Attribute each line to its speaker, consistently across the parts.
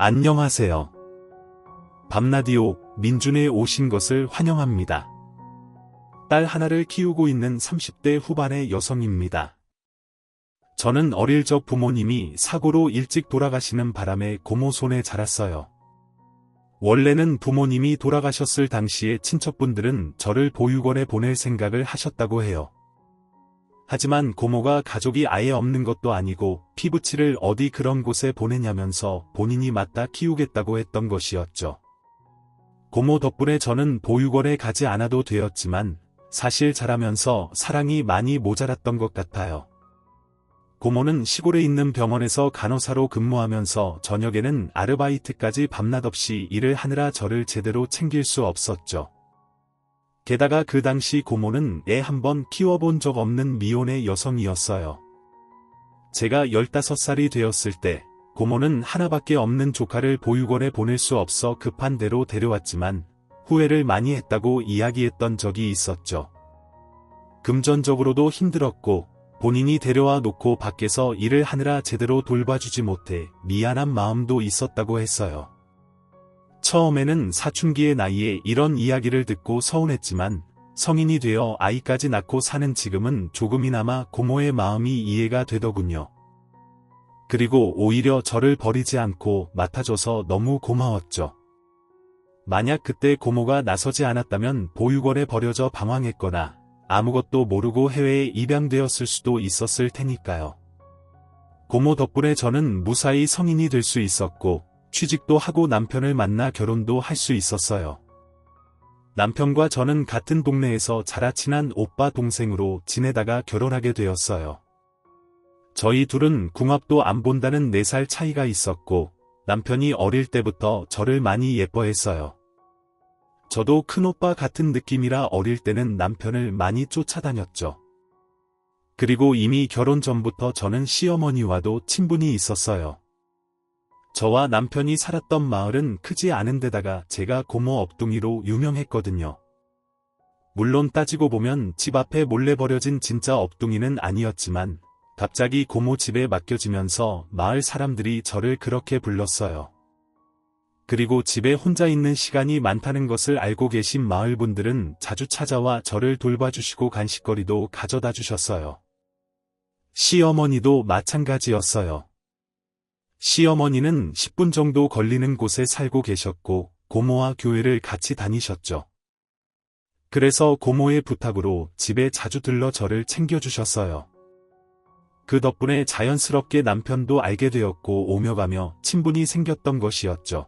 Speaker 1: 안녕하세요. 밤라디오 민준에 오신 것을 환영합니다. 딸 하나를 키우고 있는 30대 후반의 여성입니다. 저는 어릴 적 부모님이 사고로 일찍 돌아가시는 바람에 고모 손에 자랐어요. 원래는 부모님이 돌아가셨을 당시에 친척분들은 저를 보육원에 보낼 생각을 하셨다고 해요. 하지만 고모가 가족이 아예 없는 것도 아니고 피부치를 어디 그런 곳에 보내냐면서 본인이 맡아 키우겠다고 했던 것이었죠. 고모 덕분에 저는 보육원에 가지 않아도 되었지만 사실 자라면서 사랑이 많이 모자랐던 것 같아요. 고모는 시골에 있는 병원에서 간호사로 근무하면서 저녁에는 아르바이트까지 밤낮 없이 일을 하느라 저를 제대로 챙길 수 없었죠. 게다가 그 당시 고모는 애 한 번 키워본 적 없는 미혼의 여성이었어요. 제가 15살이 되었을 때 고모는 하나밖에 없는 조카를 보육원에 보낼 수 없어 급한 대로 데려왔지만 후회를 많이 했다고 이야기했던 적이 있었죠. 금전적으로도 힘들었고 본인이 데려와 놓고 밖에서 일을 하느라 제대로 돌봐주지 못해 미안한 마음도 있었다고 했어요. 처음에는 사춘기의 나이에 이런 이야기를 듣고 서운했지만 성인이 되어 아이까지 낳고 사는 지금은 조금이나마 고모의 마음이 이해가 되더군요. 그리고 오히려 저를 버리지 않고 맡아줘서 너무 고마웠죠. 만약 그때 고모가 나서지 않았다면 보육원에 버려져 방황했거나 아무것도 모르고 해외에 입양되었을 수도 있었을 테니까요. 고모 덕분에 저는 무사히 성인이 될 수 있었고 취직도 하고 남편을 만나 결혼도 할 수 있었어요. 남편과 저는 같은 동네에서 자라 친한 오빠 동생으로 지내다가 결혼하게 되었어요. 저희 둘은 궁합도 안 본다는 4살 차이가 있었고 남편이 어릴 때부터 저를 많이 예뻐했어요. 저도 큰오빠 같은 느낌이라 어릴 때는 남편을 많이 쫓아다녔죠. 그리고 이미 결혼 전부터 저는 시어머니와도 친분이 있었어요. 저와 남편이 살았던 마을은 크지 않은 데다가 제가 고모 업둥이로 유명했거든요. 물론 따지고 보면 집 앞에 몰래 버려진 진짜 업둥이는 아니었지만 갑자기 고모 집에 맡겨지면서 마을 사람들이 저를 그렇게 불렀어요. 그리고 집에 혼자 있는 시간이 많다는 것을 알고 계신 마을 분들은 자주 찾아와 저를 돌봐주시고 간식거리도 가져다 주셨어요. 시어머니도 마찬가지였어요. 시어머니는 10분 정도 걸리는 곳에 살고 계셨고 고모와 교회를 같이 다니셨죠. 그래서 고모의 부탁으로 집에 자주 들러 저를 챙겨주셨어요. 그 덕분에 자연스럽게 남편도 알게 되었고 오며 가며 친분이 생겼던 것이었죠.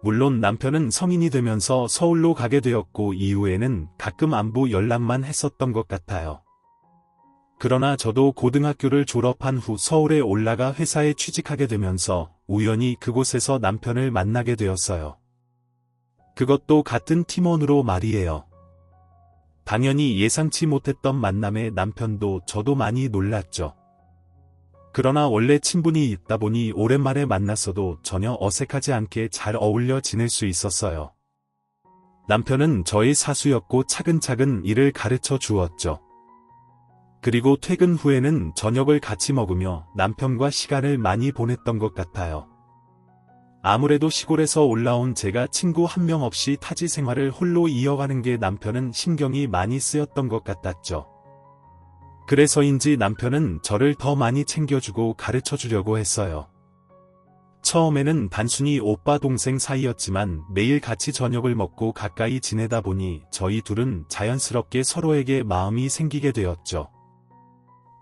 Speaker 1: 물론 남편은 성인이 되면서 서울로 가게 되었고 이후에는 가끔 안부 연락만 했었던 것 같아요. 그러나 저도 고등학교를 졸업한 후 서울에 올라가 회사에 취직하게 되면서 우연히 그곳에서 남편을 만나게 되었어요. 그것도 같은 팀원으로 말이에요. 당연히 예상치 못했던 만남에 남편도 저도 많이 놀랐죠. 그러나 원래 친분이 있다 보니 오랜만에 만났어도 전혀 어색하지 않게 잘 어울려 지낼 수 있었어요. 남편은 저의 사수였고 차근차근 일을 가르쳐 주었죠. 그리고 퇴근 후에는 저녁을 같이 먹으며 남편과 시간을 많이 보냈던 것 같아요. 아무래도 시골에서 올라온 제가 친구 한 명 없이 타지 생활을 홀로 이어가는 게 남편은 신경이 많이 쓰였던 것 같았죠. 그래서인지 남편은 저를 더 많이 챙겨주고 가르쳐주려고 했어요. 처음에는 단순히 오빠 동생 사이였지만 매일 같이 저녁을 먹고 가까이 지내다 보니 저희 둘은 자연스럽게 서로에게 마음이 생기게 되었죠.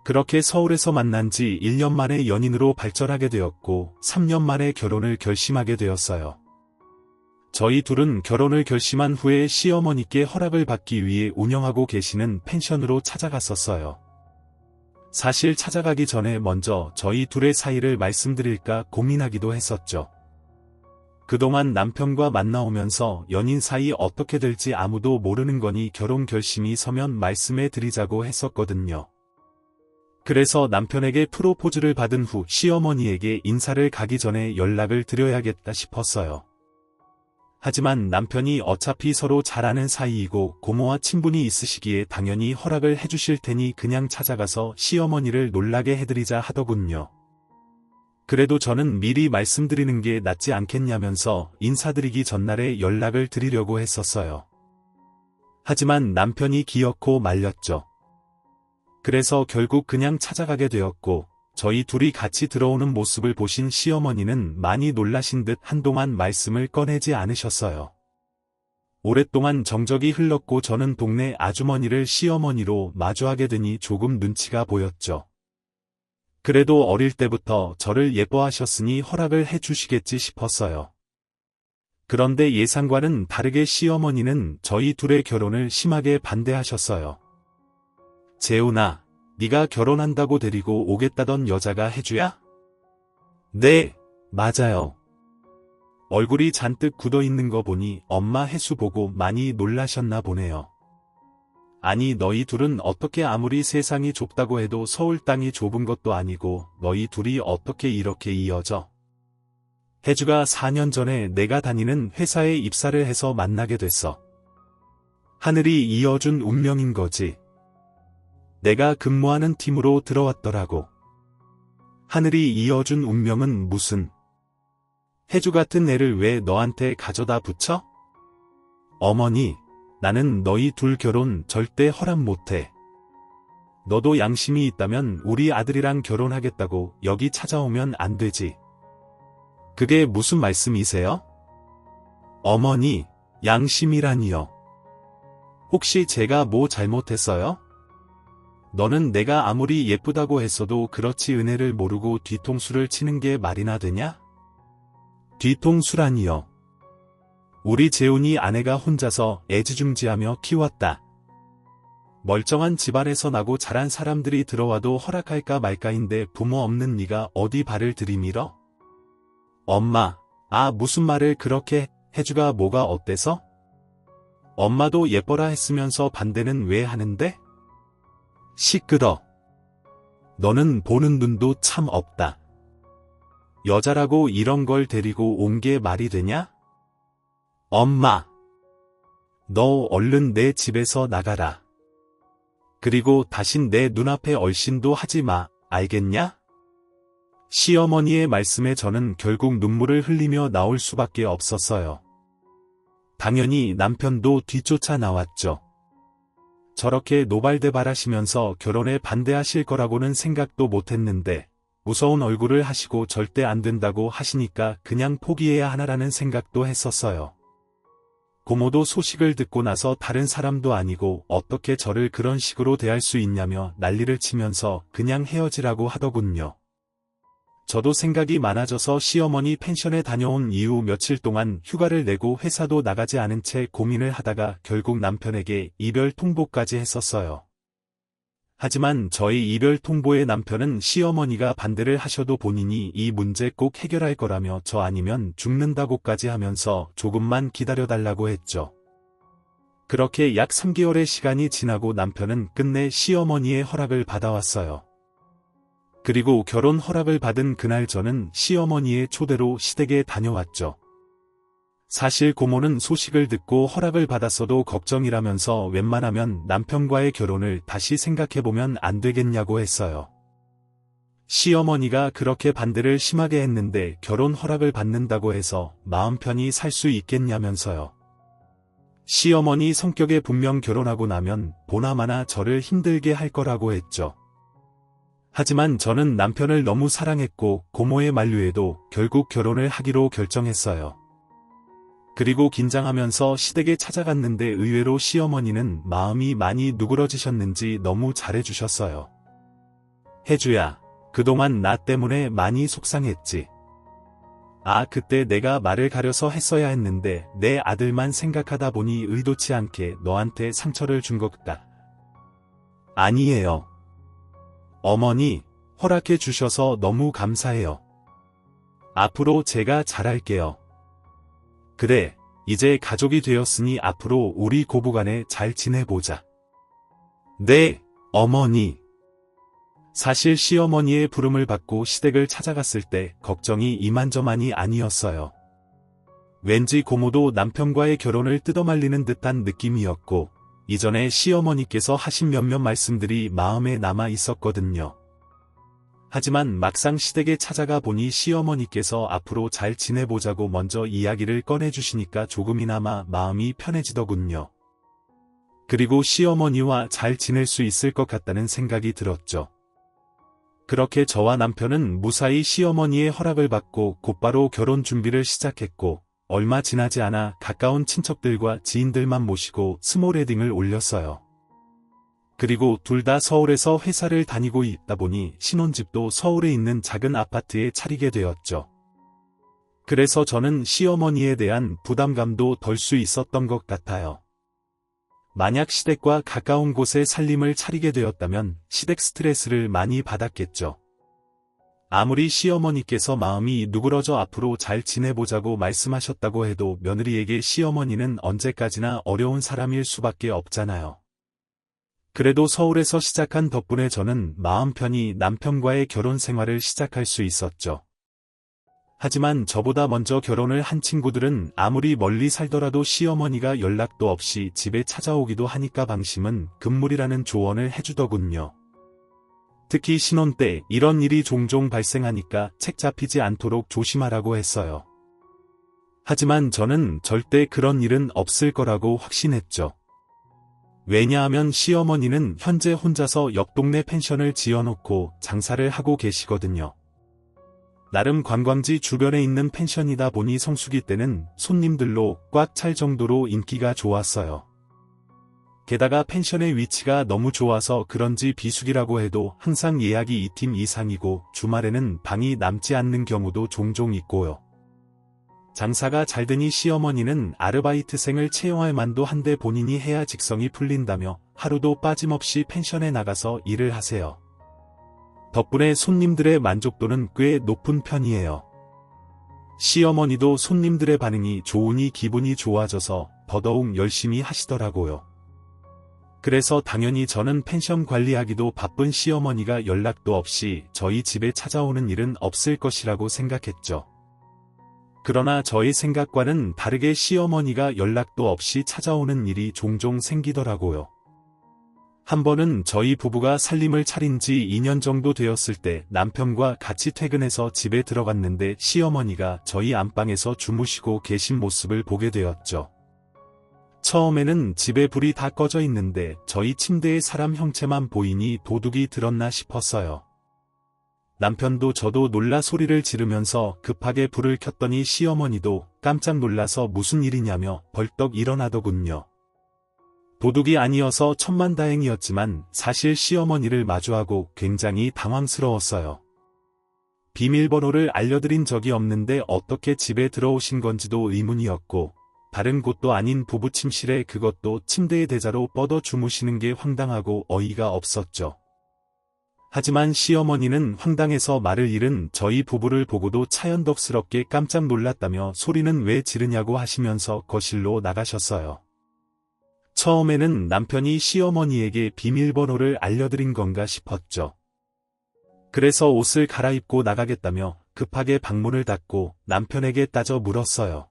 Speaker 1: 그렇게 서울에서 만난 지 1년 만에 연인으로 발전하게 되었고 3년 만에 결혼을 결심하게 되었어요. 저희 둘은 결혼을 결심한 후에 시어머니께 허락을 받기 위해 운영하고 계시는 펜션으로 찾아갔었어요. 사실 찾아가기 전에 먼저 저희 둘의 사이를 말씀드릴까 고민하기도 했었죠. 그동안 남편과 만나오면서 연인 사이 어떻게 될지 아무도 모르는 거니 결혼 결심이 서면 말씀해 드리자고 했었거든요. 그래서 남편에게 프로포즈를 받은 후 시어머니에게 인사를 가기 전에 연락을 드려야겠다 싶었어요. 하지만 남편이 어차피 서로 잘 아는 사이이고 고모와 친분이 있으시기에 당연히 허락을 해주실 테니 그냥 찾아가서 시어머니를 놀라게 해드리자 하더군요. 그래도 저는 미리 말씀드리는 게 낫지 않겠냐면서 인사드리기 전날에 연락을 드리려고 했었어요. 하지만 남편이 기어코 말렸죠. 그래서 결국 그냥 찾아가게 되었고, 저희 둘이 같이 들어오는 모습을 보신 시어머니는 많이 놀라신 듯 한동안 말씀을 꺼내지 않으셨어요. 오랫동안 정적이 흘렀고 저는 동네 아주머니를 시어머니로 마주하게 되니 조금 눈치가 보였죠. 그래도 어릴 때부터 저를 예뻐하셨으니 허락을 해주시겠지 싶었어요. 그런데 예상과는 다르게 시어머니는 저희 둘의 결혼을 심하게 반대하셨어요. 재훈아, 네가 결혼한다고 데리고 오겠다던 여자가 혜주야? 네, 맞아요. 얼굴이 잔뜩 굳어있는 거 보니 엄마 혜수 보고 많이 놀라셨나 보네요. 아니 너희 둘은 어떻게 아무리 세상이 좁다고 해도 서울 땅이 좁은 것도 아니고 너희 둘이 어떻게 이렇게 이어져? 혜주가 4년 전에 내가 다니는 회사에 입사를 해서 만나게 됐어. 하늘이 이어준 운명인 거지. 내가 근무하는 팀으로 들어왔더라고. 하늘이 이어준 운명은 무슨? 혜주 같은 애를 왜 너한테 가져다 붙여? 어머니, 나는 너희 둘 결혼 절대 허락 못해. 너도 양심이 있다면 우리 아들이랑 결혼하겠다고 여기 찾아오면 안 되지. 그게 무슨 말씀이세요? 어머니, 양심이라니요. 혹시 제가 뭐 잘못했어요? 너는 내가 아무리 예쁘다고 했어도 그렇지 은혜를 모르고 뒤통수를 치는 게 말이나 되냐? 뒤통수라니요. 우리 재훈이 아내가 혼자서 애지중지하며 키웠다. 멀쩡한 집안에서 나고 자란 사람들이 들어와도 허락할까 말까인데 부모 없는 네가 어디 발을 들이밀어? 엄마, 무슨 말을 그렇게 해? 혜주가 뭐가 어때서? 엄마도 예뻐라 했으면서 반대는 왜 하는데? 시끄러. 너는 보는 눈도 참 없다. 여자라고 이런 걸 데리고 온 게 말이 되냐? 엄마, 너 얼른 내 집에서 나가라. 그리고 다신 내 눈앞에 얼씬도 하지 마, 알겠냐? 시어머니의 말씀에 저는 결국 눈물을 흘리며 나올 수밖에 없었어요. 당연히 남편도 뒤쫓아 나왔죠. 저렇게 노발대발하시면서 결혼에 반대하실 거라고는 생각도 못했는데 무서운 얼굴을 하시고 절대 안 된다고 하시니까 그냥 포기해야 하나라는 생각도 했었어요. 고모도 소식을 듣고 나서 다른 사람도 아니고 어떻게 저를 그런 식으로 대할 수 있냐며 난리를 치면서 그냥 헤어지라고 하더군요. 저도 생각이 많아져서 시어머니 펜션에 다녀온 이후 며칠 동안 휴가를 내고 회사도 나가지 않은 채 고민을 하다가 결국 남편에게 이별 통보까지 했었어요. 하지만 저희 이별 통보에 남편은 시어머니가 반대를 하셔도 본인이 이 문제 꼭 해결할 거라며 저 아니면 죽는다고까지 하면서 조금만 기다려달라고 했죠. 그렇게 약 3개월의 시간이 지나고 남편은 끝내 시어머니의 허락을 받아왔어요. 그리고 결혼 허락을 받은 그날 저는 시어머니의 초대로 시댁에 다녀왔죠. 사실 고모는 소식을 듣고 허락을 받았어도 걱정이라면서 웬만하면 남편과의 결혼을 다시 생각해보면 안 되겠냐고 했어요. 시어머니가 그렇게 반대를 심하게 했는데 결혼 허락을 받는다고 해서 마음 편히 살 수 있겠냐면서요. 시어머니 성격에 분명 결혼하고 나면 보나마나 저를 힘들게 할 거라고 했죠. 하지만 저는 남편을 너무 사랑했고 고모의 만류에도 결국 결혼을 하기로 결정했어요. 그리고 긴장하면서 시댁에 찾아갔는데 의외로 시어머니는 마음이 많이 누그러지셨는지 너무 잘해주셨어요. 혜주야, 그동안 나 때문에 많이 속상했지. 그때 내가 말을 가려서 했어야 했는데 내 아들만 생각하다 보니 의도치 않게 너한테 상처를 준 것 같다. 아니에요. 어머니, 허락해 주셔서 너무 감사해요. 앞으로 제가 잘할게요. 그래, 이제 가족이 되었으니 앞으로 우리 고부간에 잘 지내보자. 네, 어머니. 사실 시어머니의 부름을 받고 시댁을 찾아갔을 때 걱정이 이만저만이 아니었어요. 왠지 고모도 남편과의 결혼을 뜯어말리는 듯한 느낌이었고, 이전에 시어머니께서 하신 몇몇 말씀들이 마음에 남아 있었거든요. 하지만 막상 시댁에 찾아가 보니 시어머니께서 앞으로 잘 지내보자고 먼저 이야기를 꺼내주시니까 조금이나마 마음이 편해지더군요. 그리고 시어머니와 잘 지낼 수 있을 것 같다는 생각이 들었죠. 그렇게 저와 남편은 무사히 시어머니의 허락을 받고 곧바로 결혼 준비를 시작했고, 얼마 지나지 않아 가까운 친척들과 지인들만 모시고 스몰 웨딩을 올렸어요. 그리고 둘 다 서울에서 회사를 다니고 있다 보니 신혼집도 서울에 있는 작은 아파트에 차리게 되었죠. 그래서 저는 시어머니에 대한 부담감도 덜 수 있었던 것 같아요. 만약 시댁과 가까운 곳에 살림을 차리게 되었다면 시댁 스트레스를 많이 받았겠죠. 아무리 시어머니께서 마음이 누그러져 앞으로 잘 지내보자고 말씀하셨다고 해도 며느리에게 시어머니는 언제까지나 어려운 사람일 수밖에 없잖아요. 그래도 서울에서 시작한 덕분에 저는 마음 편히 남편과의 결혼 생활을 시작할 수 있었죠. 하지만 저보다 먼저 결혼을 한 친구들은 아무리 멀리 살더라도 시어머니가 연락도 없이 집에 찾아오기도 하니까 방심은 금물이라는 조언을 해주더군요. 특히 신혼 때 이런 일이 종종 발생하니까 책 잡히지 않도록 조심하라고 했어요. 하지만 저는 절대 그런 일은 없을 거라고 확신했죠. 왜냐하면 시어머니는 현재 혼자서 옆 동네 펜션을 지어놓고 장사를 하고 계시거든요. 나름 관광지 주변에 있는 펜션이다 보니 성수기 때는 손님들로 꽉 찰 정도로 인기가 좋았어요. 게다가 펜션의 위치가 너무 좋아서 그런지 비수기라고 해도 항상 예약이 2팀 이상이고 주말에는 방이 남지 않는 경우도 종종 있고요. 장사가 잘 되니 시어머니는 아르바이트생을 채용할 만도 한데 본인이 해야 직성이 풀린다며 하루도 빠짐없이 펜션에 나가서 일을 하세요. 덕분에 손님들의 만족도는 꽤 높은 편이에요. 시어머니도 손님들의 반응이 좋으니 기분이 좋아져서 더더욱 열심히 하시더라고요. 그래서 당연히 저는 펜션 관리하기도 바쁜 시어머니가 연락도 없이 저희 집에 찾아오는 일은 없을 것이라고 생각했죠. 그러나 저의 생각과는 다르게 시어머니가 연락도 없이 찾아오는 일이 종종 생기더라고요. 한 번은 저희 부부가 살림을 차린 지 2년 정도 되었을 때 남편과 같이 퇴근해서 집에 들어갔는데 시어머니가 저희 안방에서 주무시고 계신 모습을 보게 되었죠. 처음에는 집에 불이 다 꺼져 있는데 저희 침대에 사람 형체만 보이니 도둑이 들었나 싶었어요. 남편도 저도 놀라 소리를 지르면서 급하게 불을 켰더니 시어머니도 깜짝 놀라서 무슨 일이냐며 벌떡 일어나더군요. 도둑이 아니어서 천만다행이었지만 사실 시어머니를 마주하고 굉장히 당황스러웠어요. 비밀번호를 알려드린 적이 없는데 어떻게 집에 들어오신 건지도 의문이었고, 다른 곳도 아닌 부부 침실에 그것도 침대의 대자로 뻗어 주무시는 게 황당하고 어이가 없었죠. 하지만 시어머니는 황당해서 말을 잃은 저희 부부를 보고도 차연덕스럽게 깜짝 놀랐다며 소리는 왜 지르냐고 하시면서 거실로 나가셨어요. 처음에는 남편이 시어머니에게 비밀번호를 알려드린 건가 싶었죠. 그래서 옷을 갈아입고 나가겠다며 급하게 방문을 닫고 남편에게 따져 물었어요.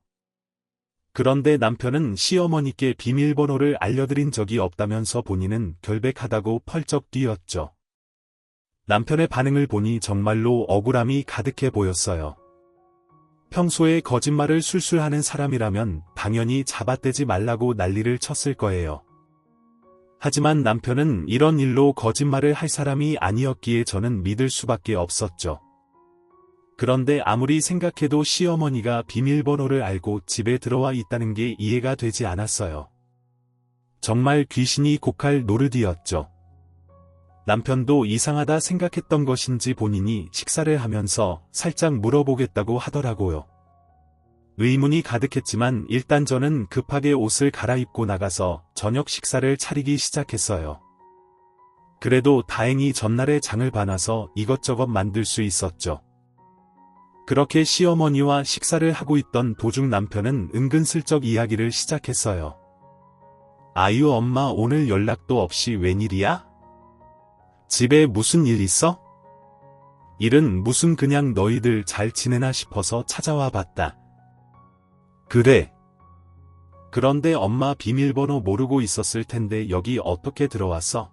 Speaker 1: 그런데 남편은 시어머니께 비밀번호를 알려드린 적이 없다면서 본인은 결백하다고 펄쩍 뛰었죠. 남편의 반응을 보니 정말로 억울함이 가득해 보였어요. 평소에 거짓말을 술술 하는 사람이라면 당연히 잡아떼지 말라고 난리를 쳤을 거예요. 하지만 남편은 이런 일로 거짓말을 할 사람이 아니었기에 저는 믿을 수밖에 없었죠. 그런데 아무리 생각해도 시어머니가 비밀번호를 알고 집에 들어와 있다는 게 이해가 되지 않았어요. 정말 귀신이 곡할 노릇이었죠. 남편도 이상하다 생각했던 것인지 본인이 식사를 하면서 살짝 물어보겠다고 하더라고요. 의문이 가득했지만 일단 저는 급하게 옷을 갈아입고 나가서 저녁 식사를 차리기 시작했어요. 그래도 다행히 전날에 장을 봐놔서 이것저것 만들 수 있었죠. 그렇게 시어머니와 식사를 하고 있던 도중 남편은 은근슬쩍 이야기를 시작했어요. 아유 엄마 오늘 연락도 없이 웬일이야? 집에 무슨 일 있어? 일은 무슨 그냥 너희들 잘 지내나 싶어서 찾아와 봤다. 그래. 그런데 엄마 비밀번호 모르고 있었을 텐데 여기 어떻게 들어왔어?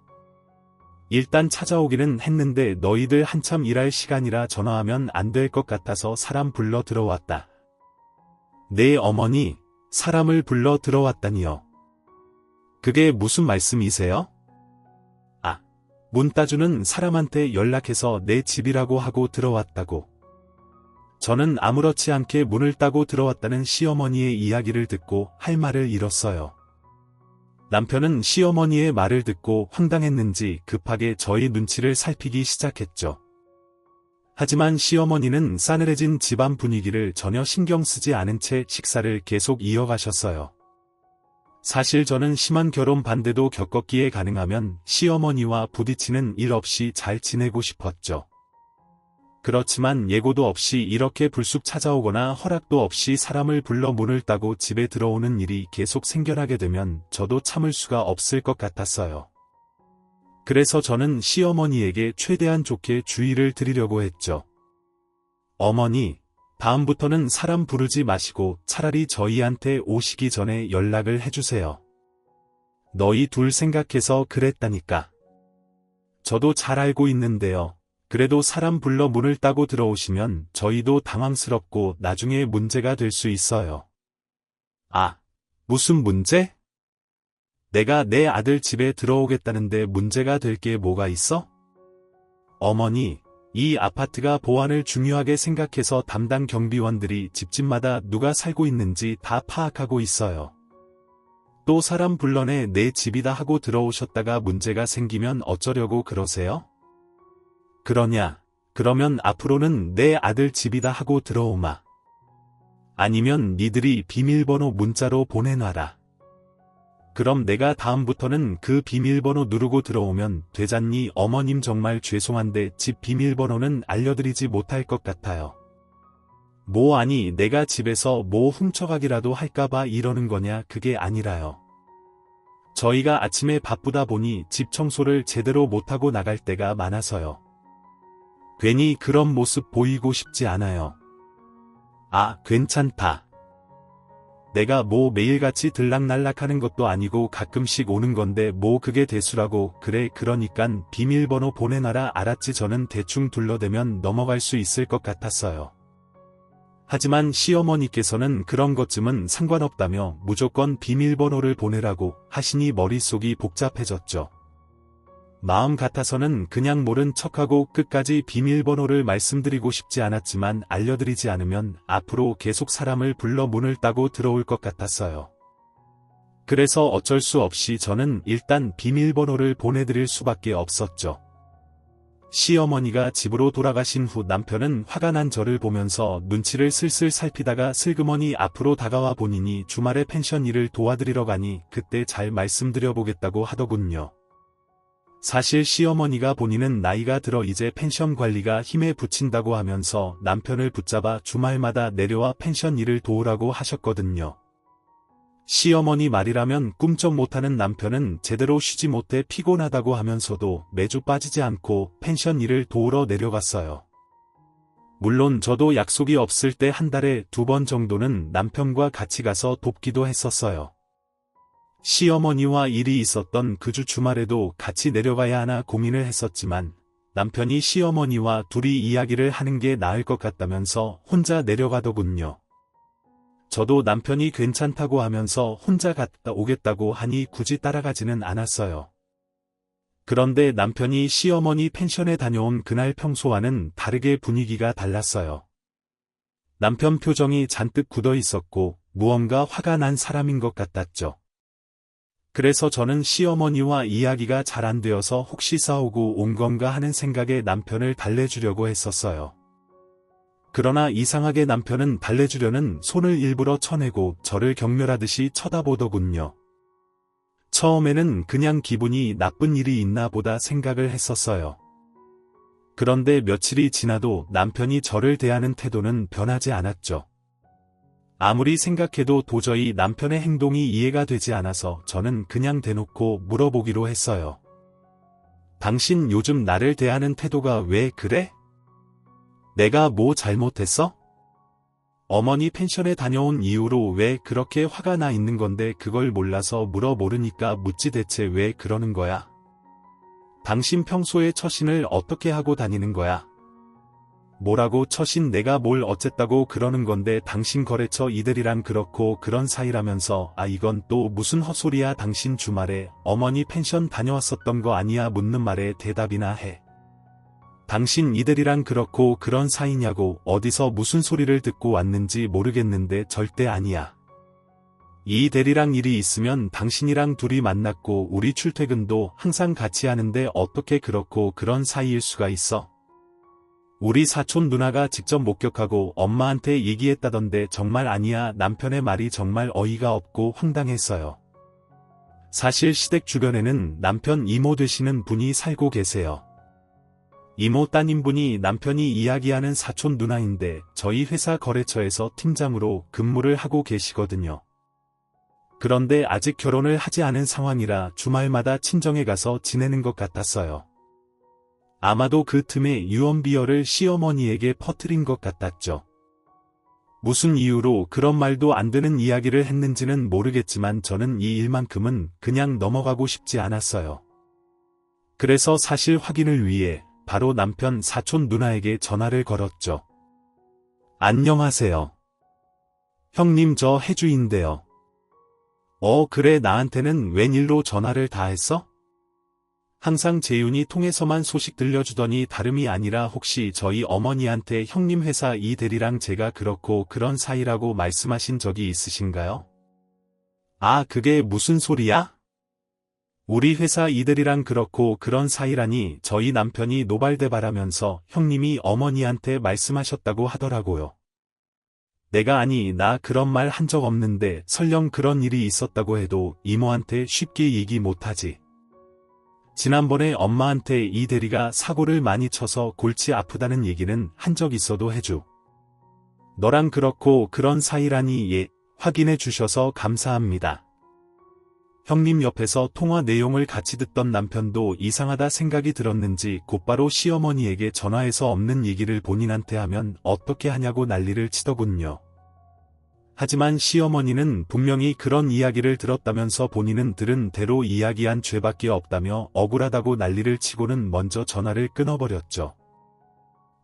Speaker 1: 일단 찾아오기는 했는데 너희들 한참 일할 시간이라 전화하면 안 될 것 같아서 사람 불러 들어왔다. 네 어머니, 사람을 불러 들어왔다니요. 그게 무슨 말씀이세요? 아, 문 따주는 사람한테 연락해서 내 집이라고 하고 들어왔다고. 저는 아무렇지 않게 문을 따고 들어왔다는 시어머니의 이야기를 듣고 할 말을 잃었어요. 남편은 시어머니의 말을 듣고 황당했는지 급하게 저희 눈치를 살피기 시작했죠. 하지만 시어머니는 싸늘해진 집안 분위기를 전혀 신경 쓰지 않은 채 식사를 계속 이어가셨어요. 사실 저는 심한 결혼 반대도 겪었기에 가능하면 시어머니와 부딪히는 일 없이 잘 지내고 싶었죠. 그렇지만 예고도 없이 이렇게 불쑥 찾아오거나 허락도 없이 사람을 불러 문을 따고 집에 들어오는 일이 계속 생겨나게 되면 저도 참을 수가 없을 것 같았어요. 그래서 저는 시어머니에게 최대한 좋게 주의를 드리려고 했죠. 어머니, 다음부터는 사람 부르지 마시고 차라리 저희한테 오시기 전에 연락을 해주세요. 너희 둘 생각해서 그랬다니까. 저도 잘 알고 있는데요. 그래도 사람 불러 문을 따고 들어오시면 저희도 당황스럽고 나중에 문제가 될 수 있어요. 아, 무슨 문제? 내가 내 아들 집에 들어오겠다는데 문제가 될 게 뭐가 있어? 어머니, 이 아파트가 보안을 중요하게 생각해서 담당 경비원들이 집집마다 누가 살고 있는지 다 파악하고 있어요. 또 사람 불러내 내 집이다 하고 들어오셨다가 문제가 생기면 어쩌려고 그러세요? 그러면 앞으로는 내 아들 집이다 하고 들어오마. 아니면 니들이 비밀번호 문자로 보내놔라. 그럼 내가 다음부터는 그 비밀번호 누르고 들어오면 되잖니. 어머님 정말 죄송한데 집 비밀번호는 알려드리지 못할 것 같아요. 뭐 아니 내가 집에서 뭐 훔쳐가기라도 할까봐 이러는 거냐. 그게 아니라요. 저희가 아침에 바쁘다 보니 집 청소를 제대로 못하고 나갈 때가 많아서요. 괜히 그런 모습 보이고 싶지 않아요. 아, 괜찮다. 내가 뭐 매일같이 들락날락하는 것도 아니고 가끔씩 오는 건데 뭐 그게 대수라고. 그래 그러니깐 비밀번호 보내놔라. 알았지. 저는 대충 둘러대면 넘어갈 수 있을 것 같았어요. 하지만 시어머니께서는 그런 것쯤은 상관없다며 무조건 비밀번호를 보내라고 하시니 머릿속이 복잡해졌죠. 마음 같아서는 그냥 모른 척하고 끝까지 비밀번호를 말씀드리고 싶지 않았지만 알려드리지 않으면 앞으로 계속 사람을 불러 문을 따고 들어올 것 같았어요. 그래서 어쩔 수 없이 저는 일단 비밀번호를 보내드릴 수밖에 없었죠. 시어머니가 집으로 돌아가신 후 남편은 화가 난 저를 보면서 눈치를 슬슬 살피다가 슬그머니 앞으로 다가와 본인이 주말에 펜션 일을 도와드리러 가니 그때 잘 말씀드려보겠다고 하더군요. 사실 시어머니가 본인은 나이가 들어 이제 펜션 관리가 힘에 부친다고 하면서 남편을 붙잡아 주말마다 내려와 펜션 일을 도우라고 하셨거든요. 시어머니 말이라면 꿈쩍 못하는 남편은 제대로 쉬지 못해 피곤하다고 하면서도 매주 빠지지 않고 펜션 일을 도우러 내려갔어요. 물론 저도 약속이 없을 때 한 달에 2번 정도는 남편과 같이 가서 돕기도 했었어요. 시어머니와 일이 있었던 그 주 주말에도 같이 내려가야 하나 고민을 했었지만 남편이 시어머니와 둘이 이야기를 하는 게 나을 것 같다면서 혼자 내려가더군요. 저도 남편이 괜찮다고 하면서 혼자 갔다 오겠다고 하니 굳이 따라가지는 않았어요. 그런데 남편이 시어머니 펜션에 다녀온 그날 평소와는 다르게 분위기가 달랐어요. 남편 표정이 잔뜩 굳어 있었고 무언가 화가 난 사람인 것 같았죠. 그래서 저는 시어머니와 이야기가 잘 안 되어서 혹시 싸우고 온 건가 하는 생각에 남편을 달래주려고 했었어요. 그러나 이상하게 남편은 달래주려는 손을 일부러 쳐내고 저를 경멸하듯이 쳐다보더군요. 처음에는 그냥 기분이 나쁜 일이 있나 보다 생각을 했었어요. 그런데 며칠이 지나도 남편이 저를 대하는 태도는 변하지 않았죠. 아무리 생각해도 도저히 남편의 행동이 이해가 되지 않아서 저는 그냥 대놓고 물어보기로 했어요. 당신 요즘 나를 대하는 태도가 왜 그래? 내가 뭐 잘못했어? 어머니 펜션에 다녀온 이후로 왜 그렇게 화가 나 있는 건데 그걸 몰라서 물어보르니까 묻지 대체 왜 그러는 거야? 당신 평소에 처신을 어떻게 하고 다니는 거야? 뭐라고 처신 내가 뭘 어쨌다고 그러는 건데 당신 거래처 이들이랑 그렇고 그런 사이라면서 이건 또 무슨 헛소리야 당신 주말에 어머니 펜션 다녀왔었던 거 아니야 묻는 말에 대답이나 해. 당신 이들이랑 그렇고 그런 사이냐고 어디서 무슨 소리를 듣고 왔는지 모르겠는데 절대 아니야. 이 대리랑 일이 있으면 당신이랑 둘이 만났고 우리 출퇴근도 항상 같이 하는데 어떻게 그렇고 그런 사이일 수가 있어? 우리 사촌 누나가 직접 목격하고 엄마한테 얘기했다던데 정말 아니야. 남편의 말이 정말 어이가 없고 황당했어요. 사실 시댁 주변에는 남편 이모 되시는 분이 살고 계세요. 이모 따님분이 남편이 이야기하는 사촌 누나인데 저희 회사 거래처에서 팀장으로 근무를 하고 계시거든요. 그런데 아직 결혼을 하지 않은 상황이라 주말마다 친정에 가서 지내는 것 같았어요. 아마도 그 틈에 유언비어를 시어머니에게 퍼뜨린 것 같았죠. 무슨 이유로 그런 말도 안 되는 이야기를 했는지는 모르겠지만 저는 이 일만큼은 그냥 넘어가고 싶지 않았어요. 그래서 사실 확인을 위해 바로 남편 사촌 누나에게 전화를 걸었죠. 안녕하세요. 형님 저 혜주인데요. 그래 나한테는 웬일로 전화를 다 했어? 항상 재윤이 통해서만 소식 들려주더니 다름이 아니라 혹시 저희 어머니한테 형님 회사 이 대리랑 제가 그렇고 그런 사이라고 말씀하신 적이 있으신가요? 그게 무슨 소리야? 우리 회사 이들이랑 그렇고 그런 사이라니 저희 남편이 노발대발하면서 형님이 어머니한테 말씀하셨다고 하더라고요. 나 그런 말 한 적 없는데 설령 그런 일이 있었다고 해도 이모한테 쉽게 얘기 못하지. 지난번에 엄마한테 이 대리가 사고를 많이 쳐서 골치 아프다는 얘기는 한 적 있어도 해줘. 너랑 그렇고 그런 사이라니 확인해 주셔서 감사합니다. 형님 옆에서 통화 내용을 같이 듣던 남편도 이상하다 생각이 들었는지 곧바로 시어머니에게 전화해서 없는 얘기를 본인한테 하면 어떻게 하냐고 난리를 치더군요. 하지만 시어머니는 분명히 그런 이야기를 들었다면서 본인은 들은 대로 이야기한 죄밖에 없다며 억울하다고 난리를 치고는 먼저 전화를 끊어버렸죠.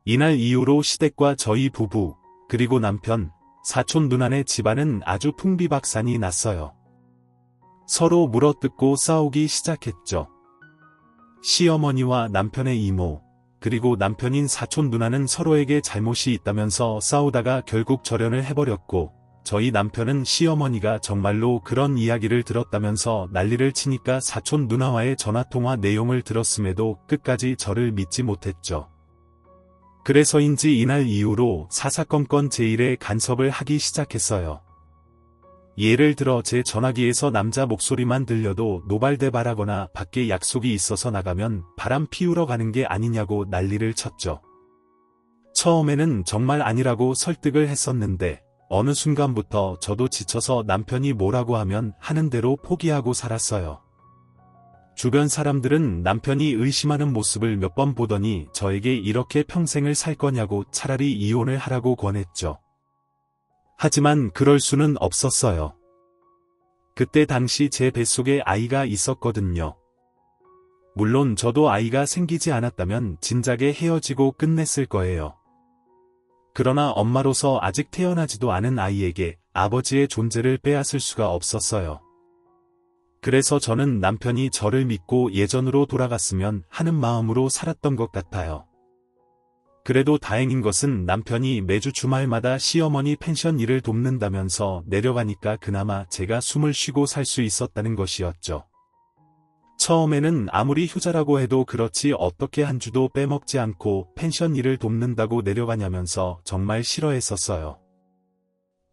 Speaker 1: 이날 이후로 시댁과 저희 부부, 그리고 남편, 사촌 누나네 집안은 아주 풍비박산이 났어요. 서로 물어뜯고 싸우기 시작했죠. 시어머니와 남편의 이모, 그리고 남편인 사촌 누나는 서로에게 잘못이 있다면서 싸우다가 결국 절연을 해버렸고, 저희 남편은 시어머니가 정말로 그런 이야기를 들었다면서 난리를 치니까 사촌 누나와의 전화통화 내용을 들었음에도 끝까지 저를 믿지 못했죠. 그래서인지 이날 이후로 사사건건 제 일에 간섭을 하기 시작했어요. 예를 들어 제 전화기에서 남자 목소리만 들려도 노발대발하거나 밖에 약속이 있어서 나가면 바람 피우러 가는 게 아니냐고 난리를 쳤죠. 처음에는 정말 아니라고 설득을 했었는데 어느 순간부터 저도 지쳐서 남편이 뭐라고 하면 하는 대로 포기하고 살았어요. 주변 사람들은 남편이 의심하는 모습을 몇 번 보더니 저에게 이렇게 평생을 살 거냐고 차라리 이혼을 하라고 권했죠. 하지만 그럴 수는 없었어요. 그때 당시 제 뱃속에 아이가 있었거든요. 물론 저도 아이가 생기지 않았다면 진작에 헤어지고 끝냈을 거예요. 그러나 엄마로서 아직 태어나지도 않은 아이에게 아버지의 존재를 빼앗을 수가 없었어요. 그래서 저는 남편이 저를 믿고 예전으로 돌아갔으면 하는 마음으로 살았던 것 같아요. 그래도 다행인 것은 남편이 매주 주말마다 시어머니 펜션 일을 돕는다면서 내려가니까 그나마 제가 숨을 쉬고 살 수 있었다는 것이었죠. 처음에는 아무리 효자라고 해도 그렇지 어떻게 한 주도 빼먹지 않고 펜션 일을 돕는다고 내려가냐면서 정말 싫어했었어요.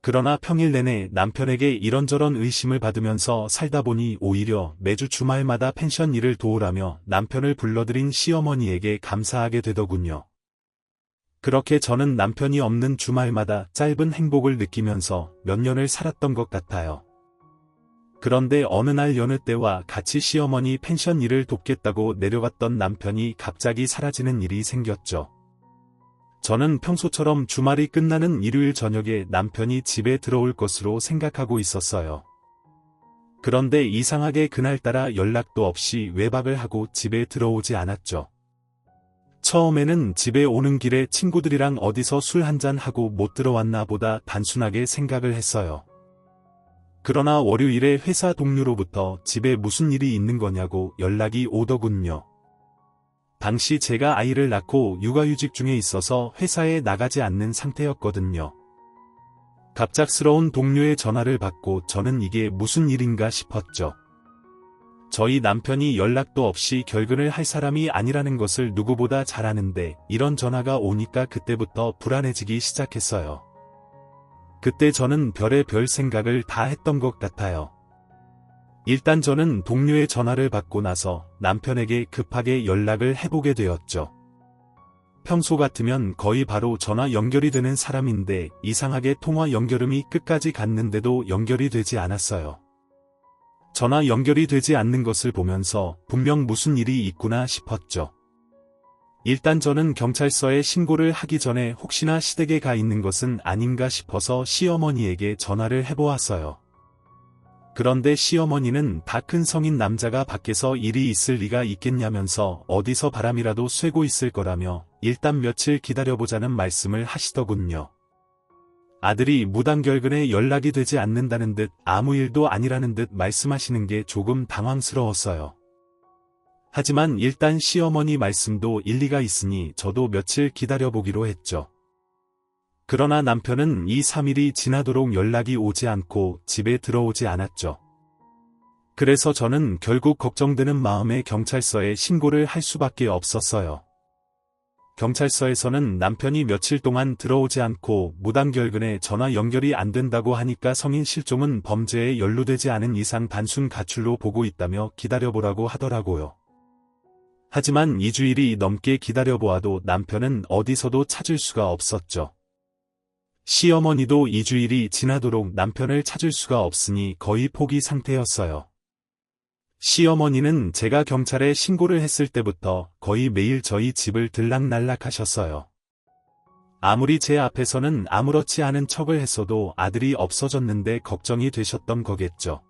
Speaker 1: 그러나 평일 내내 남편에게 이런저런 의심을 받으면서 살다 보니 오히려 매주 주말마다 펜션 일을 도우라며 남편을 불러들인 시어머니에게 감사하게 되더군요. 그렇게 저는 남편이 없는 주말마다 짧은 행복을 느끼면서 몇 년을 살았던 것 같아요. 그런데 어느 날 여느 때와 같이 시어머니 펜션 일을 돕겠다고 내려갔던 남편이 갑자기 사라지는 일이 생겼죠. 저는 평소처럼 주말이 끝나는 일요일 저녁에 남편이 집에 들어올 것으로 생각하고 있었어요. 그런데 이상하게 그날따라 연락도 없이 외박을 하고 집에 들어오지 않았죠. 처음에는 집에 오는 길에 친구들이랑 어디서 술 한잔 하고 못 들어왔나 보다 단순하게 생각을 했어요. 그러나 월요일에 회사 동료로부터 집에 무슨 일이 있는 거냐고 연락이 오더군요. 당시 제가 아이를 낳고 육아휴직 중에 있어서 회사에 나가지 않는 상태였거든요. 갑작스러운 동료의 전화를 받고 저는 이게 무슨 일인가 싶었죠. 저희 남편이 연락도 없이 결근을 할 사람이 아니라는 것을 누구보다 잘 아는데 이런 전화가 오니까 그때부터 불안해지기 시작했어요. 그때 저는 별의별 생각을 다 했던 것 같아요. 일단 저는 동료의 전화를 받고 나서 남편에게 급하게 연락을 해보게 되었죠. 평소 같으면 거의 바로 전화 연결이 되는 사람인데 이상하게 통화 연결음이 끝까지 갔는데도 연결이 되지 않았어요. 전화 연결이 되지 않는 것을 보면서 분명 무슨 일이 있구나 싶었죠. 일단 저는 경찰서에 신고를 하기 전에 혹시나 시댁에 가 있는 것은 아닌가 싶어서 시어머니에게 전화를 해보았어요. 그런데 시어머니는 다 큰 성인 남자가 밖에서 일이 있을 리가 있겠냐면서 어디서 바람이라도 쐬고 있을 거라며 일단 며칠 기다려보자는 말씀을 하시더군요. 아들이 무단결근에 연락이 되지 않는다는 듯 아무 일도 아니라는 듯 말씀하시는 게 조금 당황스러웠어요. 하지만 일단 시어머니 말씀도 일리가 있으니 저도 며칠 기다려보기로 했죠. 그러나 남편은 2, 3일이 지나도록 연락이 오지 않고 집에 들어오지 않았죠. 그래서 저는 결국 걱정되는 마음에 경찰서에 신고를 할 수밖에 없었어요. 경찰서에서는 남편이 며칠 동안 들어오지 않고 무단결근에 전화 연결이 안 된다고 하니까 성인 실종은 범죄에 연루되지 않은 이상 단순 가출로 보고 있다며 기다려보라고 하더라고요. 하지만 2주일이 넘게 기다려보아도 남편은 어디서도 찾을 수가 없었죠. 시어머니도 2주일이 지나도록 남편을 찾을 수가 없으니 거의 포기 상태였어요. 시어머니는 제가 경찰에 신고를 했을 때부터 거의 매일 저희 집을 들락날락 하셨어요. 아무리 제 앞에서는 아무렇지 않은 척을 했어도 아들이 없어졌는데 걱정이 되셨던 거겠죠.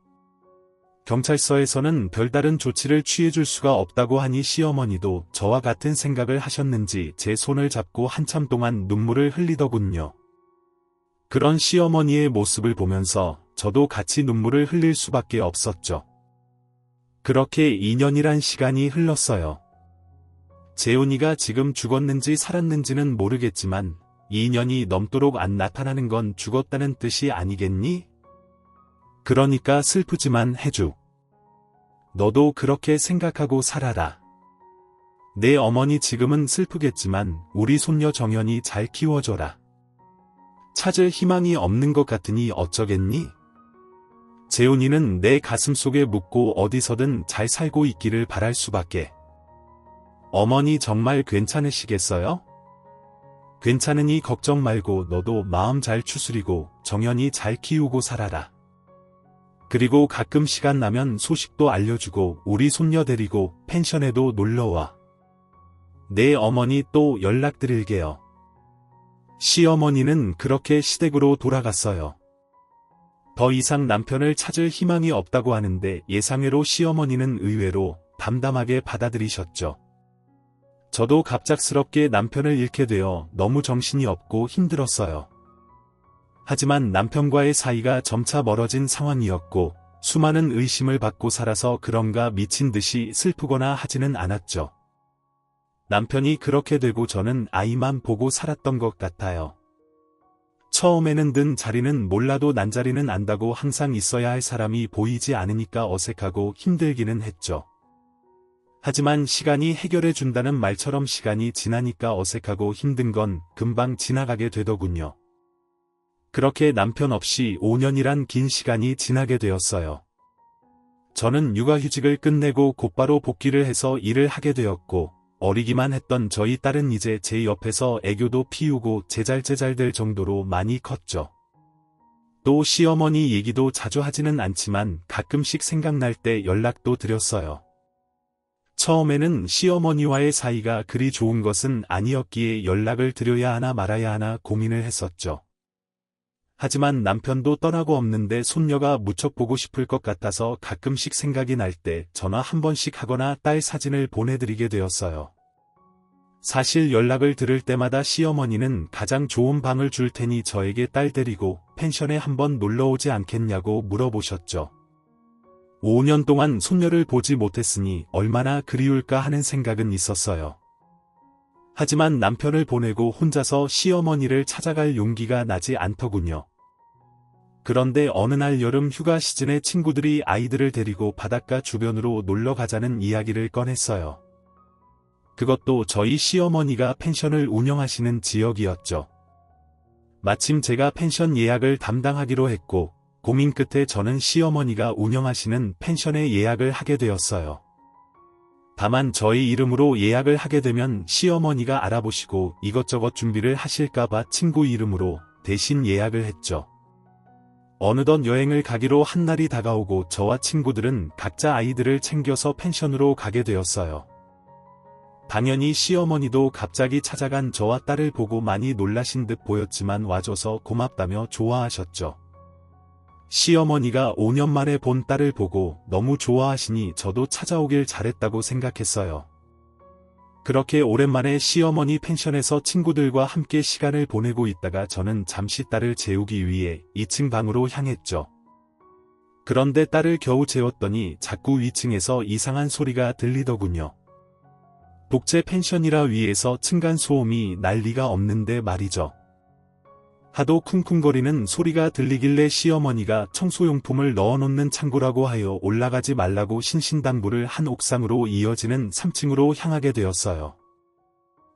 Speaker 1: 경찰서에서는 별다른 조치를 취해줄 수가 없다고 하니 시어머니도 저와 같은 생각을 하셨는지 제 손을 잡고 한참 동안 눈물을 흘리더군요. 그런 시어머니의 모습을 보면서 저도 같이 눈물을 흘릴 수밖에 없었죠. 그렇게 2년이란 시간이 흘렀어요. 재훈이가 지금 죽었는지 살았는지는 모르겠지만 2년이 넘도록 안 나타나는 건 죽었다는 뜻이 아니겠니? 그러니까 슬프지만 해주. 너도 그렇게 생각하고 살아라. 내 어머니 지금은 슬프겠지만 우리 손녀 정연이 잘 키워줘라. 찾을 희망이 없는 것 같으니 어쩌겠니? 재훈이는 내 가슴속에 묻고 어디서든 잘 살고 있기를 바랄 수밖에. 어머니 정말 괜찮으시겠어요? 괜찮으니 걱정 말고 너도 마음 잘 추스리고 정연이 잘 키우고 살아라. 그리고 가끔 시간 나면 소식도 알려주고 우리 손녀 데리고 펜션에도 놀러와. 내 어머니 또 연락드릴게요. 시어머니는 그렇게 시댁으로 돌아갔어요. 더 이상 남편을 찾을 희망이 없다고 하는데 예상외로 시어머니는 의외로 담담하게 받아들이셨죠. 저도 갑작스럽게 남편을 잃게 되어 너무 정신이 없고 힘들었어요. 하지만 남편과의 사이가 점차 멀어진 상황이었고 수많은 의심을 받고 살아서 그런가 미친 듯이 슬프거나 하지는 않았죠. 남편이 그렇게 되고 저는 아이만 보고 살았던 것 같아요. 처음에는 든 자리는 몰라도 난 자리는 안다고 항상 있어야 할 사람이 보이지 않으니까 어색하고 힘들기는 했죠. 하지만 시간이 해결해 준다는 말처럼 시간이 지나니까 어색하고 힘든 건 금방 지나가게 되더군요. 그렇게 남편 없이 5년이란 긴 시간이 지나게 되었어요. 저는 육아휴직을 끝내고 곧바로 복귀를 해서 일을 하게 되었고 어리기만 했던 저희 딸은 이제 제 옆에서 애교도 피우고 제잘제잘될 정도로 많이 컸죠. 또 시어머니 얘기도 자주 하지는 않지만 가끔씩 생각날 때 연락도 드렸어요. 처음에는 시어머니와의 사이가 그리 좋은 것은 아니었기에 연락을 드려야 하나 말아야 하나 고민을 했었죠. 하지만 남편도 떠나고 없는데 손녀가 무척 보고 싶을 것 같아서 가끔씩 생각이 날 때 전화 한 번씩 하거나 딸 사진을 보내드리게 되었어요. 사실 연락을 들을 때마다 시어머니는 가장 좋은 방을 줄 테니 저에게 딸 데리고 펜션에 한번 놀러 오지 않겠냐고 물어보셨죠. 5년 동안 손녀를 보지 못했으니 얼마나 그리울까 하는 생각은 있었어요. 하지만 남편을 보내고 혼자서 시어머니를 찾아갈 용기가 나지 않더군요. 그런데 어느 날 여름 휴가 시즌에 친구들이 아이들을 데리고 바닷가 주변으로 놀러 가자는 이야기를 꺼냈어요. 그것도 저희 시어머니가 펜션을 운영하시는 지역이었죠. 마침 제가 펜션 예약을 담당하기로 했고, 고민 끝에 저는 시어머니가 운영하시는 펜션에 예약을 하게 되었어요. 다만 저희 이름으로 예약을 하게 되면 시어머니가 알아보시고 이것저것 준비를 하실까봐 친구 이름으로 대신 예약을 했죠. 어느덧 여행을 가기로 한 날이 다가오고 저와 친구들은 각자 아이들을 챙겨서 펜션으로 가게 되었어요. 당연히 시어머니도 갑자기 찾아간 저와 딸을 보고 많이 놀라신 듯 보였지만 와줘서 고맙다며 좋아하셨죠. 시어머니가 5년 만에 본 딸을 보고 너무 좋아하시니 저도 찾아오길 잘했다고 생각했어요. 그렇게 오랜만에 시어머니 펜션에서 친구들과 함께 시간을 보내고 있다가 저는 잠시 딸을 재우기 위해 2층 방으로 향했죠. 그런데 딸을 겨우 재웠더니 자꾸 위층에서 이상한 소리가 들리더군요. 독재 펜션이라 위에서 층간소음이 날 리가 없는데 말이죠. 하도 쿵쿵거리는 소리가 들리길래 시어머니가 청소용품을 넣어놓는 창고라고 하여 올라가지 말라고 신신당부를 한 옥상으로 이어지는 3층으로 향하게 되었어요.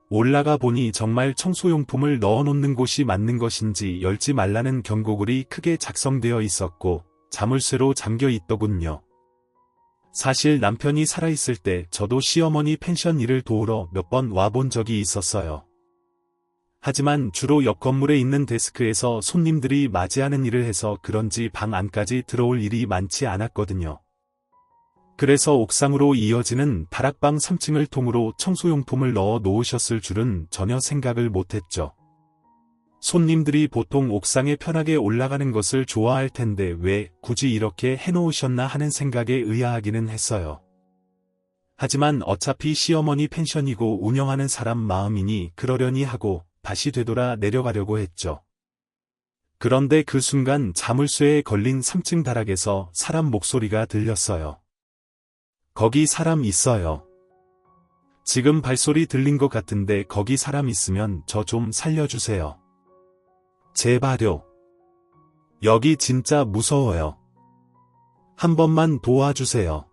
Speaker 1: 올라가 보니 정말 청소용품을 넣어놓는 곳이 맞는 것인지 열지 말라는 경고글이 크게 작성되어 있었고 자물쇠로 잠겨 있더군요. 사실 남편이 살아있을 때 저도 시어머니 펜션 일을 도우러 몇 번 와본 적이 있었어요. 하지만 주로 옆 건물에 있는 데스크에서 손님들이 맞이하는 일을 해서 그런지 방 안까지 들어올 일이 많지 않았거든요. 그래서 옥상으로 이어지는 다락방 3층을 통으로 청소용품을 넣어 놓으셨을 줄은 전혀 생각을 못했죠. 손님들이 보통 옥상에 편하게 올라가는 것을 좋아할 텐데 왜 굳이 이렇게 해놓으셨나 하는 생각에 의아하기는 했어요. 하지만 어차피 시어머니 펜션이고 운영하는 사람 마음이니 그러려니 하고 다시 되돌아 내려가려고 했죠. 그런데 그 순간 자물쇠에 걸린 3층 다락에서 사람 목소리가 들렸어요. 거기 사람 있어요. 지금 발소리 들린 것 같은데 거기 사람 있으면 저 좀 살려주세요. 제발요. 여기 진짜 무서워요. 한 번만 도와주세요.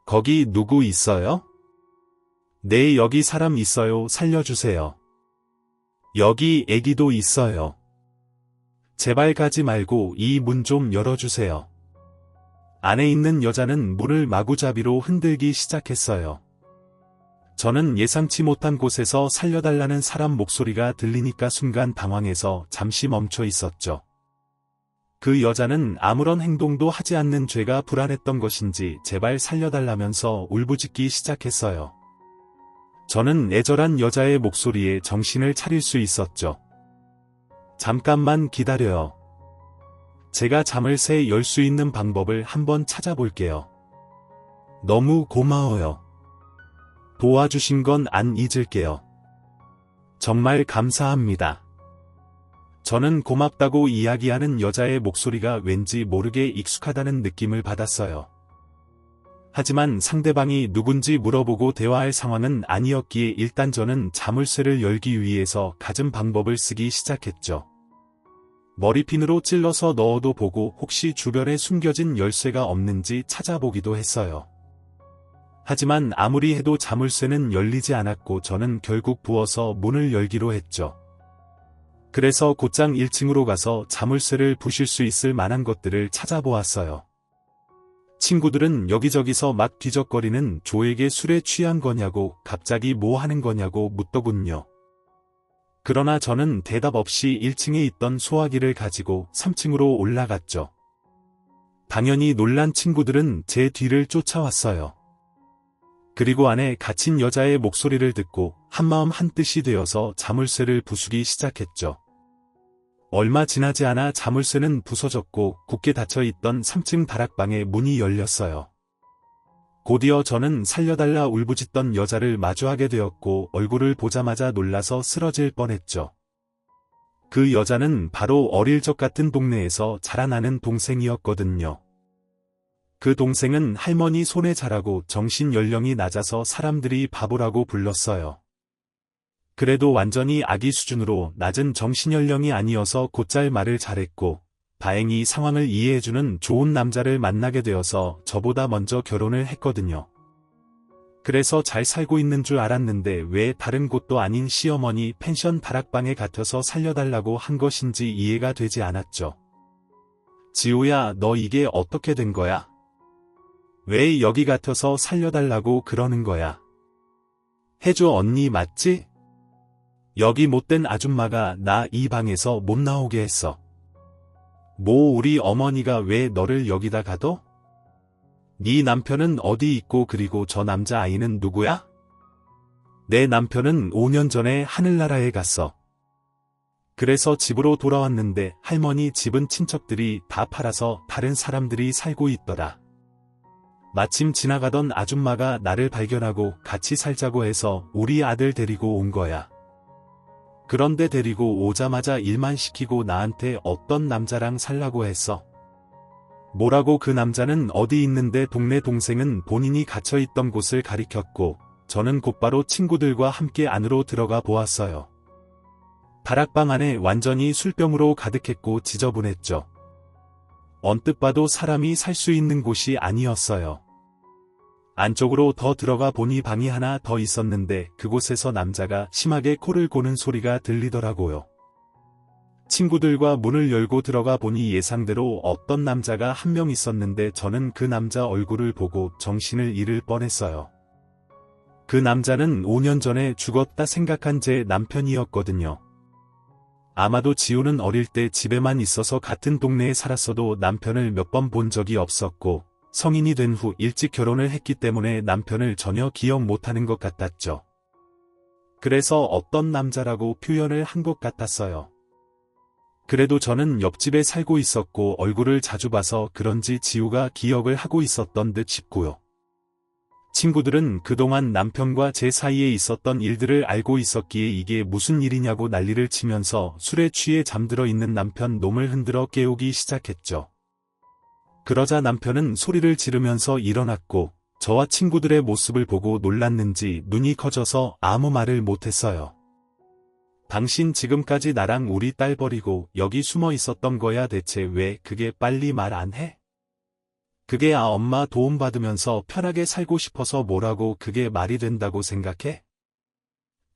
Speaker 1: 거기 누구 있어요? 네, 여기 사람 있어요. 살려주세요. 여기 애기도 있어요. 제발 가지 말고 이 문 좀 열어주세요. 안에 있는 여자는 문을 마구잡이로 흔들기 시작했어요. 저는 예상치 못한 곳에서 살려달라는 사람 목소리가 들리니까 순간 당황해서 잠시 멈춰 있었죠. 그 여자는 아무런 행동도 하지 않는 죄가 불안했던 것인지 제발 살려달라면서 울부짖기 시작했어요. 저는 애절한 여자의 목소리에 정신을 차릴 수 있었죠. 잠깐만 기다려요. 제가 자물쇠 열 수 있는 방법을 한번 찾아볼게요. 너무 고마워요. 도와주신 건 안 잊을게요. 정말 감사합니다. 저는 고맙다고 이야기하는 여자의 목소리가 왠지 모르게 익숙하다는 느낌을 받았어요. 하지만 상대방이 누군지 물어보고 대화할 상황은 아니었기에 일단 저는 자물쇠를 열기 위해서 갖은 방법을 쓰기 시작했죠. 머리핀으로 찔러서 넣어도 보고 혹시 주변에 숨겨진 열쇠가 없는지 찾아보기도 했어요. 하지만 아무리 해도 자물쇠는 열리지 않았고 저는 결국 부어서 문을 열기로 했죠. 그래서 곧장 1층으로 가서 자물쇠를 부실 수 있을 만한 것들을 찾아보았어요. 친구들은 여기저기서 막 뒤적거리는 조에게 술에 취한 거냐고 갑자기 뭐 하는 거냐고 묻더군요. 그러나 저는 대답 없이 1층에 있던 소화기를 가지고 3층으로 올라갔죠. 당연히 놀란 친구들은 제 뒤를 쫓아왔어요. 그리고 안에 갇힌 여자의 목소리를 듣고 한마음 한뜻이 되어서 자물쇠를 부수기 시작했죠. 얼마 지나지 않아 자물쇠는 부서졌고 굳게 닫혀있던 3층 다락방의 문이 열렸어요. 곧이어 저는 살려달라 울부짖던 여자를 마주하게 되었고 얼굴을 보자마자 놀라서 쓰러질 뻔했죠. 그 여자는 바로 어릴 적 같은 동네에서 자라나는 동생이었거든요. 그 동생은 할머니 손에 자라고 정신 연령이 낮아서 사람들이 바보라고 불렀어요. 그래도 완전히 아기 수준으로 낮은 정신 연령이 아니어서 곧잘 말을 잘했고 다행히 상황을 이해해주는 좋은 남자를 만나게 되어서 저보다 먼저 결혼을 했거든요. 그래서 잘 살고 있는 줄 알았는데 왜 다른 곳도 아닌 시어머니 펜션 다락방에 갇혀서 살려달라고 한 것인지 이해가 되지 않았죠. 지우야, 너 이게 어떻게 된 거야? 왜 여기 갇혀서 살려달라고 그러는 거야? 혜주 언니 맞지? 여기 못된 아줌마가 나 이 방에서 못 나오게 했어. 뭐 우리 어머니가 왜 너를 여기다 가둬? 네 남편은 어디 있고 그리고 저 남자아이는 누구야? 내 남편은 5년 전에 하늘나라에 갔어. 그래서 집으로 돌아왔는데 할머니 집은 친척들이 다 팔아서 다른 사람들이 살고 있더라. 마침 지나가던 아줌마가 나를 발견하고 같이 살자고 해서 우리 아들 데리고 온 거야. 그런데 데리고 오자마자 일만 시키고 나한테 어떤 남자랑 살라고 했어. 뭐라고 그 남자는 어디 있는데 동네 동생은 본인이 갇혀있던 곳을 가리켰고 저는 곧바로 친구들과 함께 안으로 들어가 보았어요. 다락방 안에 완전히 술병으로 가득했고 지저분했죠. 언뜻 봐도 사람이 살 수 있는 곳이 아니었어요. 안쪽으로 더 들어가 보니 방이 하나 더 있었는데 그곳에서 남자가 심하게 코를 고는 소리가 들리더라고요. 친구들과 문을 열고 들어가 보니 예상대로 어떤 남자가 한 명 있었는데 저는 그 남자 얼굴을 보고 정신을 잃을 뻔했어요. 그 남자는 5년 전에 죽었다 생각한 제 남편이었거든요. 아마도 지우는 어릴 때 집에만 있어서 같은 동네에 살았어도 남편을 몇 번 본 적이 없었고 성인이 된 후 일찍 결혼을 했기 때문에 남편을 전혀 기억 못하는 것 같았죠. 그래서 어떤 남자라고 표현을 한 것 같았어요. 그래도 저는 옆집에 살고 있었고 얼굴을 자주 봐서 그런지 지우가 기억을 하고 있었던 듯 싶고요. 친구들은 그동안 남편과 제 사이에 있었던 일들을 알고 있었기에 이게 무슨 일이냐고 난리를 치면서 술에 취해 잠들어 있는 남편 놈을 흔들어 깨우기 시작했죠. 그러자 남편은 소리를 지르면서 일어났고 저와 친구들의 모습을 보고 놀랐는지 눈이 커져서 아무 말을 못했어요. 당신 지금까지 나랑 우리 딸 버리고 여기 숨어 있었던 거야. 대체 왜 그게 빨리 말 안 해? 그게 엄마 도움 받으면서 편하게 살고 싶어서 뭐라고 그게 말이 된다고 생각해?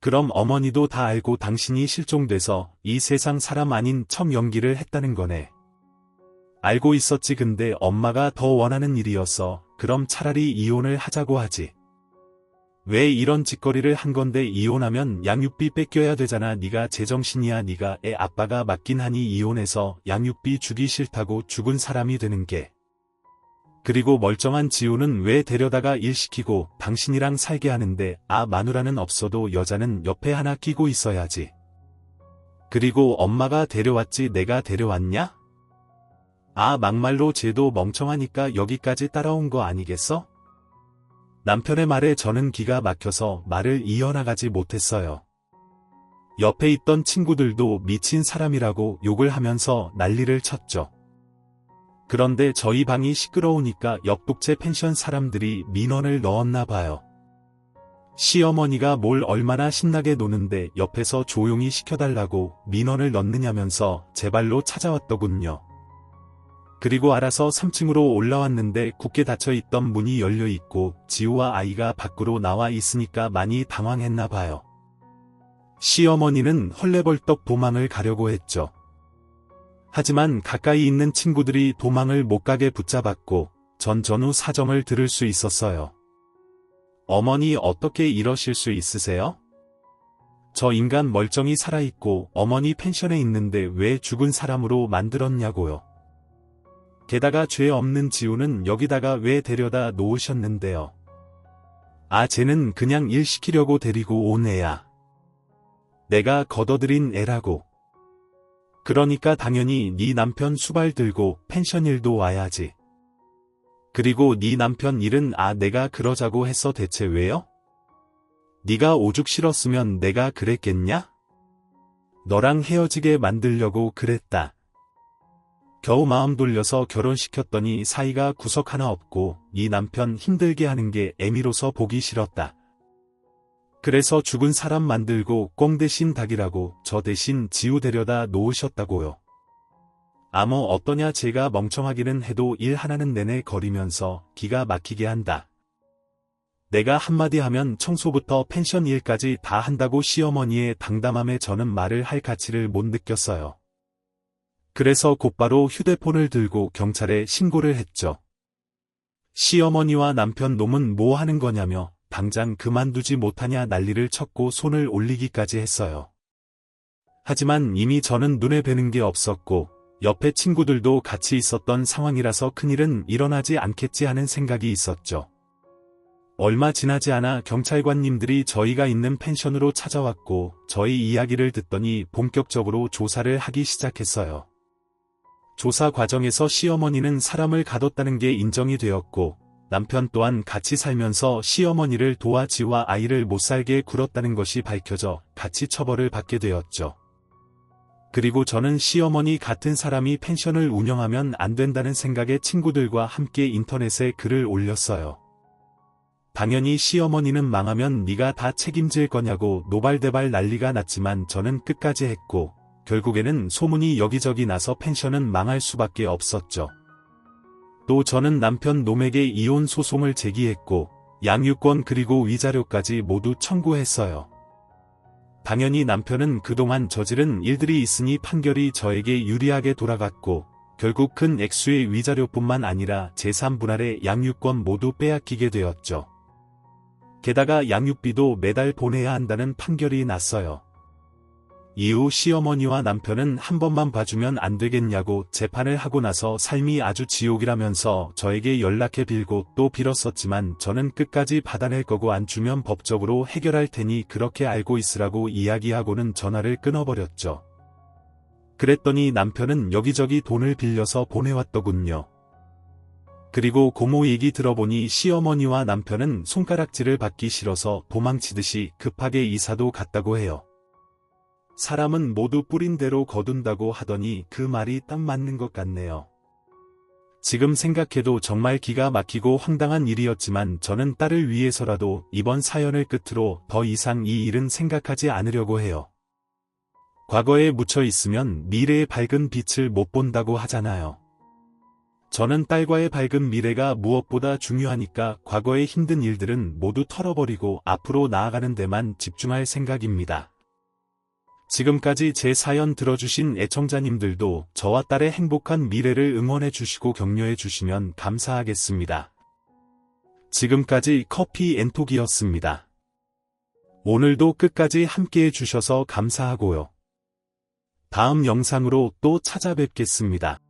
Speaker 1: 그럼 어머니도 다 알고 당신이 실종돼서 이 세상 사람 아닌 척 연기를 했다는 거네. 알고 있었지. 근데 엄마가 더 원하는 일이었어. 그럼 차라리 이혼을 하자고 하지. 왜 이런 짓거리를 한 건데 이혼하면 양육비 뺏겨야 되잖아. 네가 제정신이야. 네가 애 아빠가 맞긴 하니 이혼해서 양육비 주기 싫다고 죽은 사람이 되는 게. 그리고 멀쩡한 지우는 왜 데려다가 일 시키고 당신이랑 살게 하는데 마누라는 없어도 여자는 옆에 하나 끼고 있어야지. 그리고 엄마가 데려왔지 내가 데려왔냐? 막말로 쟤도 멍청하니까 여기까지 따라온 거 아니겠어? 남편의 말에 저는 기가 막혀서 말을 이어나가지 못했어요. 옆에 있던 친구들도 미친 사람이라고 욕을 하면서 난리를 쳤죠. 그런데 저희 방이 시끄러우니까 옆 독채 펜션 사람들이 민원을 넣었나 봐요. 시어머니가 뭘 얼마나 신나게 노는데 옆에서 조용히 시켜달라고 민원을 넣느냐면서 제 발로 찾아왔더군요. 그리고 알아서 3층으로 올라왔는데 굳게 닫혀있던 문이 열려있고 지우와 아이가 밖으로 나와 있으니까 많이 당황했나 봐요. 시어머니는 헐레벌떡 도망을 가려고 했죠. 하지만 가까이 있는 친구들이 도망을 못 가게 붙잡았고 전 전후 사정을 들을 수 있었어요. 어머니 어떻게 이러실 수 있으세요? 저 인간 멀쩡히 살아있고 어머니 펜션에 있는데 왜 죽은 사람으로 만들었냐고요. 게다가 죄 없는 지우는 여기다가 왜 데려다 놓으셨는데요. 쟤는 그냥 일 시키려고 데리고 온 애야. 내가 걷어들인 애라고. 그러니까 당연히 네 남편 수발 들고 펜션 일도 와야지. 그리고 네 남편 일은 내가 그러자고 했어 대체 왜요? 네가 오죽 싫었으면 내가 그랬겠냐? 너랑 헤어지게 만들려고 그랬다. 겨우 마음 돌려서 결혼시켰더니 사이가 구석 하나 없고 네 남편 힘들게 하는 게 애미로서 보기 싫었다. 그래서 죽은 사람 만들고 꽁 대신 닭이라고 저 대신 지우 데려다 놓으셨다고요. 어떠냐 제가 멍청하기는 해도 일 하나는 내내 거리면서 기가 막히게 한다. 내가 한마디 하면 청소부터 펜션 일까지 다 한다고 시어머니의 당담함에 저는 말을 할 가치를 못 느꼈어요. 그래서 곧바로 휴대폰을 들고 경찰에 신고를 했죠. 시어머니와 남편 놈은 뭐 하는 거냐며 당장 그만두지 못하냐 난리를 쳤고 손을 올리기까지 했어요. 하지만 이미 저는 눈에 뵈는 게 없었고 옆에 친구들도 같이 있었던 상황이라서 큰일은 일어나지 않겠지 하는 생각이 있었죠. 얼마 지나지 않아 경찰관님들이 저희가 있는 펜션으로 찾아왔고 저희 이야기를 듣더니 본격적으로 조사를 하기 시작했어요. 조사 과정에서 시어머니는 사람을 가뒀다는 게 인정이 되었고 남편 또한 같이 살면서 시어머니를 도와 지와 아이를 못살게 굴었다는 것이 밝혀져 같이 처벌을 받게 되었죠. 그리고 저는 시어머니 같은 사람이 펜션을 운영하면 안 된다는 생각에 친구들과 함께 인터넷에 글을 올렸어요. 당연히 시어머니는 망하면 네가 다 책임질 거냐고 노발대발 난리가 났지만 저는 끝까지 했고 결국에는 소문이 여기저기 나서 펜션은 망할 수밖에 없었죠. 또 저는 남편 놈에게 이혼 소송을 제기했고 양육권 그리고 위자료까지 모두 청구했어요. 당연히 남편은 그동안 저지른 일들이 있으니 판결이 저에게 유리하게 돌아갔고 결국 큰 액수의 위자료뿐만 아니라 재산 분할의 양육권 모두 빼앗기게 되었죠. 게다가 양육비도 매달 보내야 한다는 판결이 났어요. 이후 시어머니와 남편은 한 번만 봐주면 안 되겠냐고 재판을 하고 나서 삶이 아주 지옥이라면서 저에게 연락해 빌고 또 빌었었지만 저는 끝까지 받아낼 거고 안 주면 법적으로 해결할 테니 그렇게 알고 있으라고 이야기하고는 전화를 끊어버렸죠. 그랬더니 남편은 여기저기 돈을 빌려서 보내왔더군요. 그리고 고모 얘기 들어보니 시어머니와 남편은 손가락질을 받기 싫어서 도망치듯이 급하게 이사도 갔다고 해요. 사람은 모두 뿌린 대로 거둔다고 하더니 그 말이 딱 맞는 것 같네요. 지금 생각해도 정말 기가 막히고 황당한 일이었지만 저는 딸을 위해서라도 이번 사연을 끝으로 더 이상 이 일은 생각하지 않으려고 해요. 과거에 묻혀 있으면 미래의 밝은 빛을 못 본다고 하잖아요. 저는 딸과의 밝은 미래가 무엇보다 중요하니까 과거의 힘든 일들은 모두 털어버리고 앞으로 나아가는 데만 집중할 생각입니다. 지금까지 제 사연 들어주신 애청자님들도 저와 딸의 행복한 미래를 응원해 주시고 격려해 주시면 감사하겠습니다. 지금까지 커피 앤톡이었습니다. 오늘도 끝까지 함께해 주셔서 감사하고요. 다음 영상으로 또 찾아뵙겠습니다.